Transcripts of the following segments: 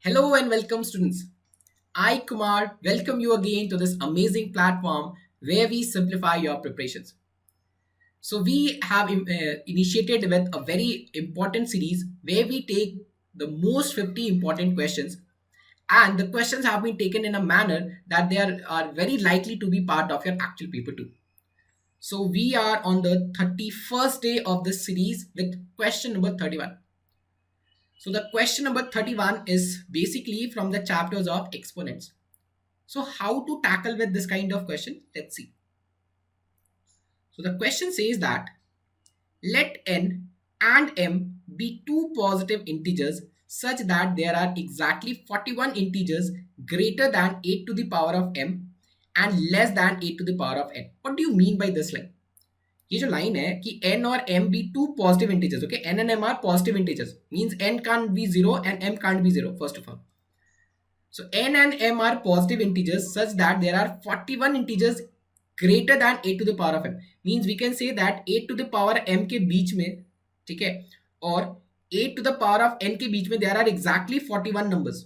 Hello and welcome, students. I, Kumar, welcome you again to this amazing platform where we simplify your preparations. So, we have initiated with a very important series where we take the most 50 important questions, and the questions have been taken in a manner that they are very likely to be part of your actual paper too. So, we are on the 31st day of this series with question number 31. So the question number 31 is basically from the chapters of exponents. So how to tackle with this kind of question? Let's see. So the question says that let n and m be two positive integers such that there are exactly 41 integers greater than 8 to the power of m and less than 8 to the power of n. What do you mean by this line? ये जो line है कि n और m be two positive integers, okay? N and m are positive integers, means n can't be 0 and m can't be 0, first of all. So n and m are positive integers such that there are 41 integers greater than 8 to the power of m. Means we can say that 8 to the power m के बीच में, ठीक है, और 8 to the power of n के बीच में there are exactly 41 numbers.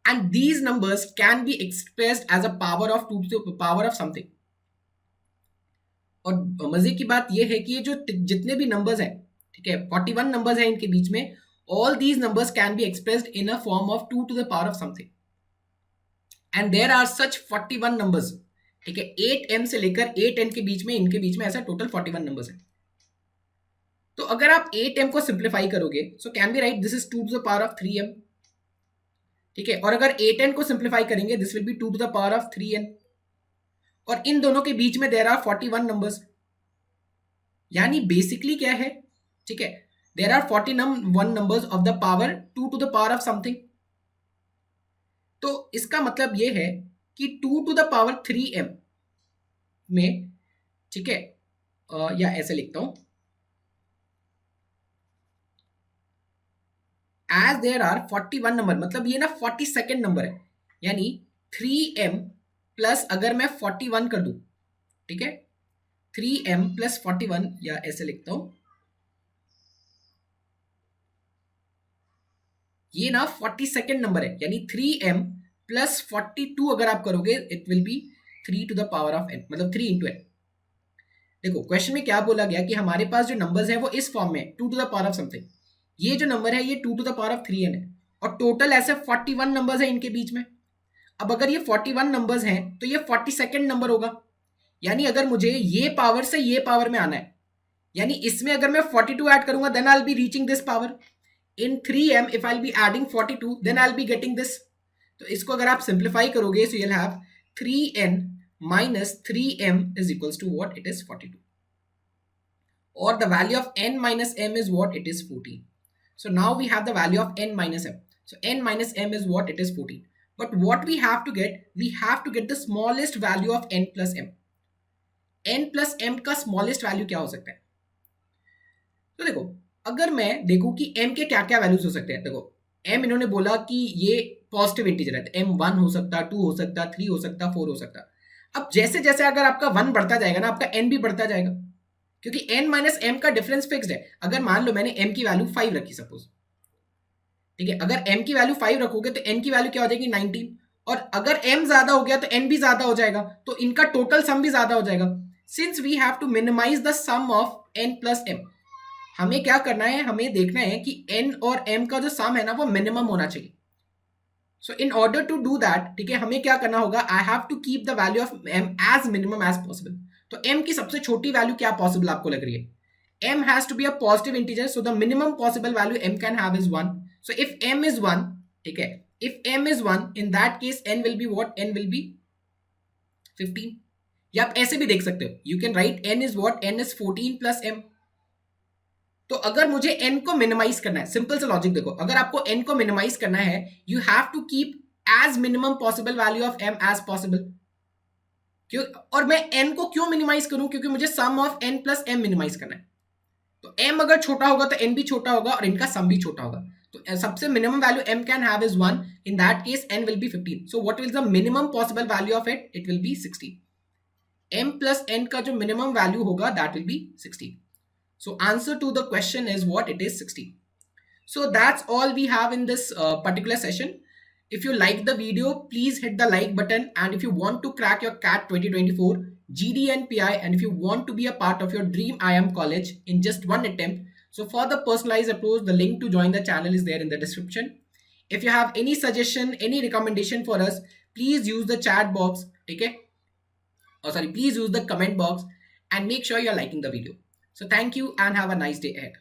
And these numbers can be expressed as a power of 2 to the power of something. और मजे की बात यह है कि ये जो जितने भी नंबर्स हैं, ठीक है, 41 नंबर्स हैं इनके बीच में, all these numbers can be expressed in a form of 2 to the power of something. And there are such 41 numbers, ठीक है, 8m से लेकर 8n के बीच में, इनके बीच में ऐसा टोटल 41 नंबर्स है. तो अगर आप 8m को सिंप्लीफाई करोगे, so can be write this is 2 to the power of 3m, ठीक है, और अगर 8n को सिंप्लीफाई करेंगे this will be 2 to the power of 3n, और इन दोनों के बीच में देयर आर 41 नंबर्स. यानी बेसिकली क्या है, ठीक है, there are 41 numbers of the power 2 to the power of something. तो इसका मतलब ये है कि 2 टू द पावर 3m में, ठीक है, या ऐसे लिखता हूं, एज देयर आर 41 नंबर, मतलब ये ना 42nd नंबर है. यानी 3m प्लस अगर मैं 41 कर दूं, ठीक है, 3m प्लस 41, या ऐसे लिखता हूं, ये ना 42nd नंबर है. यानी 3m प्लस 42 अगर आप करोगे it will be 3 to the power of n, मतलब 3 इंटू n. देखो क्वेश्चन में क्या बोला गया कि हमारे पास जो नंबर्स है वो इस फॉर्म में 2 to the power of something. ये जो नंबर है ये 2 to the power of 3n है, और टोटल ऐसे 41 नंबर्स है इनके बीच में. अब अगर ये 41 नंबर्स हैं तो ये 42nd नंबर होगा. यानी अगर मुझे ये पावर से ये पावर में आना है, यानी इसमें अगर मैं 42 ऐड करूंगा then I will be reaching this power. In 3m if I will be adding 42 then I will be getting this. तो इसको अगर आप सिंप्लीफाई करोगे so you will have 3n minus 3m is equals to what? It is 42. Or the value of n minus m is what? It is 14. So now we have the value of n minus m. So n minus m is what? It is 14. But what we have to get? We have to get the smallest value of n plus m. n plus m का smallest value क्या हो सकता है? तो देखो अगर मैं देखूं कि m के क्या क्या वैल्यूज हो सकते हैं. देखो m इन्होंने बोला कि ये पॉजिटिव इंटीजर है, तो m 1 हो सकता, 2 हो सकता, 3 हो सकता, 4 हो सकता. अब जैसे जैसे अगर आपका 1 बढ़ता जाएगा ना, आपका n भी बढ़ता जाएगा, क्योंकि n माइनस m का डिफरेंस फिक्स्ड है. अगर मान लो मैंने m की वैल्यू 5 रखी सपोज, ठीक है, अगर m की वैल्यू 5 रखोगे तो n की वैल्यू क्या हो जाएगी 19, और अगर m ज्यादा हो गया तो n भी ज्यादा हो जाएगा, तो इनका टोटल सम भी ज्यादा हो जाएगा. Since we have to minimize the sum of n plus m, हमें क्या करना है, हमें देखना है कि n और m का जो सम है ना वो मिनिमम होना चाहिए. So in order to do that, ठीक है, हमें क्या करना होगा, I have to keep the value of m as minimum as possible. तो m की सबसे छोटी वैल्यू क्या पॉसिबल आपको लग रही है? m has to be a positive integer, so the minimum possible value m can have is 1. So if m is 1, ठीक है, if m is 1 in that case n will be what? n will be 15. या आप ऐसे भी देख सकते हो, you can write n is what? n is 14 plus m. तो अगर मुझे n को मिनिमाइज करना है, सिंपल सा लॉजिक देखो, अगर आपको n को मिनिमाइज करना है you have to keep as minimum possible value of m as possible. क्यों? और मैं n को क्यों मिनिमाइज करूं? क्योंकि मुझे sum of n plus m minimise करना है. तो m अगर छोटा होगा तो n भी छोटा होगा और इनका सम भी छोटा होगा. तो सबसे minimum value m can have is 1. In that case n will be 15. So what will the minimum possible value of it? It will B 16. m plus n का जो मिनिमम वैल्यू होगा that will be 16. So answer to the question is what? It is 16. So that's all we have in this particular session. If you like the video, please hit the like button. And if you want to crack your CAT 2024 GDNPI, and if you want to be a part of your dream IIM college in just one attempt, so for the personalized approach, the link to join the channel is there in the description. If you have any suggestion, any recommendation for us, please use the chat box. Okay, or sorry, please use the comment box, and make sure you're liking the video. So thank you and have a nice day ahead.